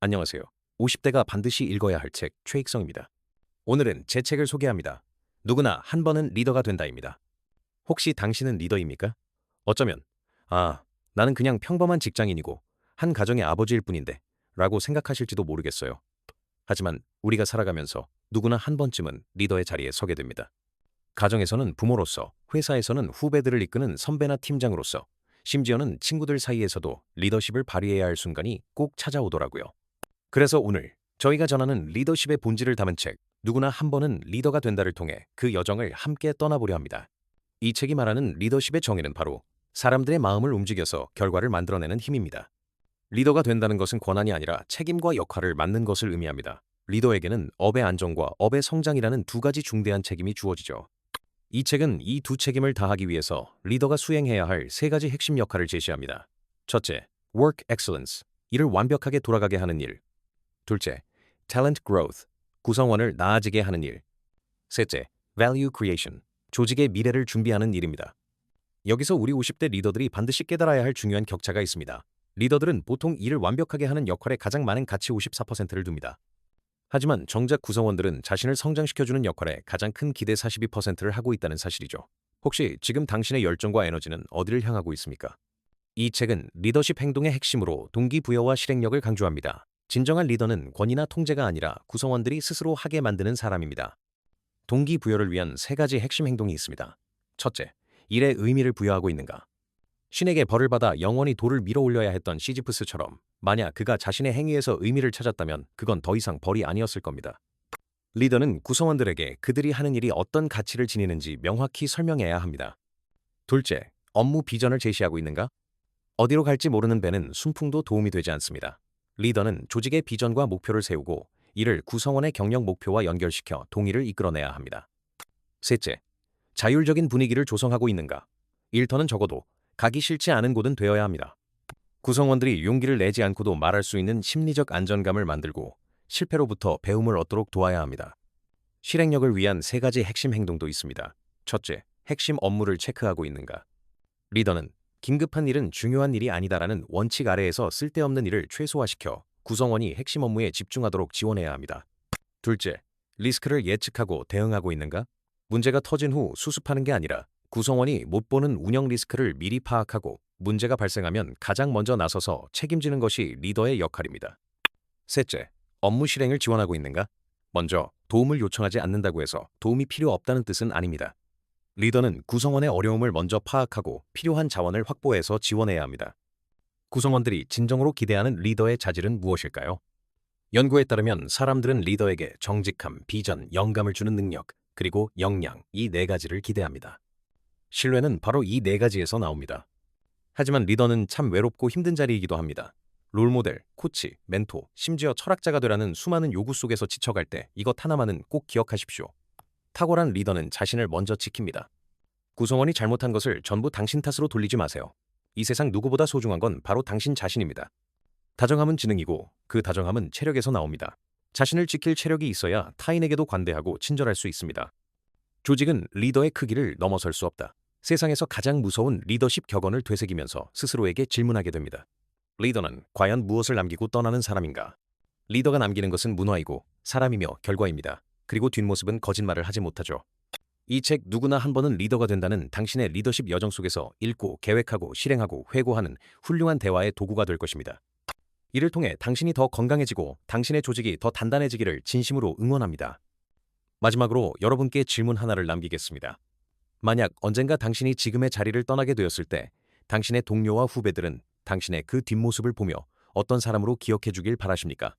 안녕하세요. 50대가 반드시 읽어야 할 책 최익성입니다. 오늘은 제 책을 소개합니다. 누구나 한 번은 리더가 된다입니다. 혹시 당신은 리더입니까? 어쩌면 나는 그냥 평범한 직장인이고 한 가정의 아버지일 뿐인데 라고 생각하실지도 모르겠어요. 하지만 우리가 살아가면서 누구나 한 번쯤은 리더의 자리에 서게 됩니다. 가정에서는 부모로서, 회사에서는 후배들을 이끄는 선배나 팀장으로서, 심지어는 친구들 사이에서도 리더십을 발휘해야 할 순간이 꼭 찾아오더라고요. 그래서 오늘 저희가 전하는 리더십의 본질을 담은 책, 누구나 한 번은 리더가 된다를 통해 그 여정을 함께 떠나보려 합니다. 이 책이 말하는 리더십의 정의는 바로 사람들의 마음을 움직여서 결과를 만들어내는 힘입니다. 리더가 된다는 것은 권한이 아니라 책임과 역할을 맡는 것을 의미합니다. 리더에게는 업의 안정과 업의 성장이라는 두 가지 중대한 책임이 주어지죠. 이 책은 이 두 책임을 다하기 위해서 리더가 수행해야 할 세 가지 핵심 역할을 제시합니다. 첫째, work excellence, 일을 완벽하게 돌아가게 하는 일. 둘째, talent growth, 구성원을 나아지게 하는 일. 셋째, value creation, 조직의 미래를 준비하는 일입니다. 여기서 우리 50대 리더들이 반드시 깨달아야 할 중요한 격차가 있습니다. 리더들은 보통 일을 완벽하게 하는 역할에 가장 많은 가치 54%를 둡니다. 하지만 정작 구성원들은 자신을 성장시켜주는 역할에 가장 큰 기대 42%를 하고 있다는 사실이죠. 혹시 지금 당신의 열정과 에너지는 어디를 향하고 있습니까? 이 책은 리더십 행동의 핵심으로 동기부여와 실행력을 강조합니다. 진정한 리더는 권위나 통제가 아니라 구성원들이 스스로 하게 만드는 사람입니다. 동기부여를 위한 세 가지 핵심 행동이 있습니다. 첫째, 일에 의미를 부여하고 있는가? 신에게 벌을 받아 영원히 돌을 밀어 올려야 했던 시지프스처럼 만약 그가 자신의 행위에서 의미를 찾았다면 그건 더 이상 벌이 아니었을 겁니다. 리더는 구성원들에게 그들이 하는 일이 어떤 가치를 지니는지 명확히 설명해야 합니다. 둘째, 업무 비전을 제시하고 있는가? 어디로 갈지 모르는 배는 순풍도 도움이 되지 않습니다. 리더는 조직의 비전과 목표를 세우고 이를 구성원의 경영 목표와 연결시켜 동의를 이끌어내야 합니다. 셋째, 자율적인 분위기를 조성하고 있는가? 일터는 적어도 가기 싫지 않은 곳은 되어야 합니다. 구성원들이 용기를 내지 않고도 말할 수 있는 심리적 안정감을 만들고 실패로부터 배움을 얻도록 도와야 합니다. 실행력을 위한 세 가지 핵심 행동도 있습니다. 첫째, 핵심 업무를 체크하고 있는가? 리더는 긴급한 일은 중요한 일이 아니다라는 원칙 아래에서 쓸데없는 일을 최소화시켜 구성원이 핵심 업무에 집중하도록 지원해야 합니다. 둘째, 리스크를 예측하고 대응하고 있는가? 문제가 터진 후 수습하는 게 아니라 구성원이 못 보는 운영 리스크를 미리 파악하고 문제가 발생하면 가장 먼저 나서서 책임지는 것이 리더의 역할입니다. 셋째, 업무 실행을 지원하고 있는가? 먼저 도움을 요청하지 않는다고 해서 도움이 필요 없다는 뜻은 아닙니다. 리더는 구성원의 어려움을 먼저 파악하고 필요한 자원을 확보해서 지원해야 합니다. 구성원들이 진정으로 기대하는 리더의 자질은 무엇일까요? 연구에 따르면 사람들은 리더에게 정직함, 비전, 영감을 주는 능력, 그리고 역량, 이 네 가지를 기대합니다. 신뢰는 바로 이 네 가지에서 나옵니다. 하지만 리더는 참 외롭고 힘든 자리이기도 합니다. 롤모델, 코치, 멘토, 심지어 철학자가 되라는 수많은 요구 속에서 지쳐갈 때 이것 하나만은 꼭 기억하십시오. 탁월한 리더는 자신을 먼저 지킵니다. 구성원이 잘못한 것을 전부 당신 탓으로 돌리지 마세요. 이 세상 누구보다 소중한 건 바로 당신 자신입니다. 다정함은 지능이고 그 다정함은 체력에서 나옵니다. 자신을 지킬 체력이 있어야 타인에게도 관대하고 친절할 수 있습니다. 조직은 리더의 크기를 넘어설 수 없다. 세상에서 가장 무서운 리더십 격언을 되새기면서 스스로에게 질문하게 됩니다. 리더는 과연 무엇을 남기고 떠나는 사람인가? 리더가 남기는 것은 문화이고 사람이며 결과입니다. 그리고 뒷모습은 거짓말을 하지 못하죠. 이 책 누구나 한 번은 리더가 된다는 당신의 리더십 여정 속에서 읽고 계획하고 실행하고 회고하는 훌륭한 대화의 도구가 될 것입니다. 이를 통해 당신이 더 건강해지고 당신의 조직이 더 단단해지기를 진심으로 응원합니다. 마지막으로 여러분께 질문 하나를 남기겠습니다. 만약 언젠가 당신이 지금의 자리를 떠나게 되었을 때 당신의 동료와 후배들은 당신의 그 뒷모습을 보며 어떤 사람으로 기억해 주길 바라십니까?